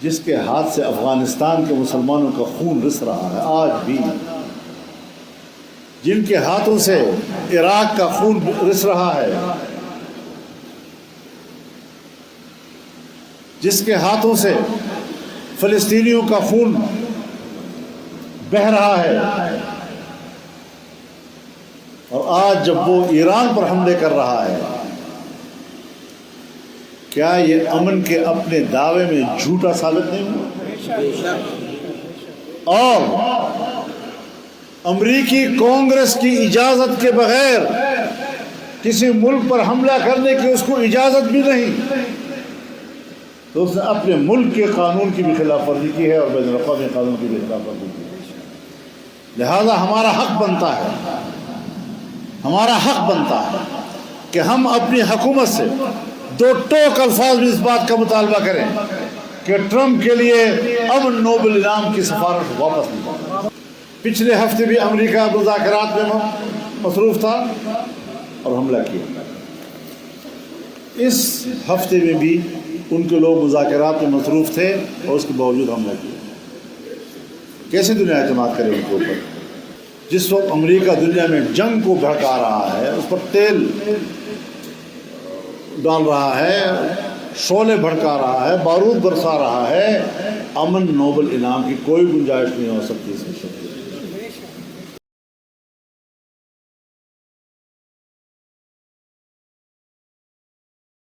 جس کے ہاتھ سے افغانستان کے مسلمانوں کا خون رس رہا ہے آج بھی، جن کے ہاتھوں سے عراق کا خون رس رہا ہے، جس کے ہاتھوں سے فلسطینیوں کا خون بہہ رہا ہے، اور آج جب وہ ایران پر حملے کر رہا ہے، کیا یہ امن کے اپنے دعوے میں جھوٹا ثابت نہیں ہوا؟ اور امریکی کانگریس کی اجازت کے بغیر کسی ملک پر حملہ کرنے کی اس کو اجازت بھی نہیں، تو اس نے اپنے ملک کے قانون کی بھی خلاف ورزی کی ہے اور بین الاقوامی قانون کی بھی خلاف ورزی کی ہے۔ لہذا ہمارا حق بنتا ہے کہ ہم اپنی حکومت سے دو ٹوک الفاظ میں اس بات کا مطالبہ کریں کہ ٹرمپ کے لیے اب نوبل انعام کی سفارش واپس نہیں۔ پچھلے ہفتے بھی امریکہ مذاکرات میں مصروف تھا اور حملہ کیا، اس ہفتے میں بھی ان کے لوگ مذاکرات میں مصروف تھے اور اس کے باوجود حملہ کیا۔ کیسے دنیا اعتماد کرے ان کے اوپر؟ جس وقت امریکہ دنیا میں جنگ کو بھڑکا رہا ہے، اس پر تیل ڈال رہا ہے، شعلے بھڑکا رہا ہے، بارود برسا رہا ہے، امن نوبل انعام کی کوئی گنجائش نہیں ہو سکتی اس میں۔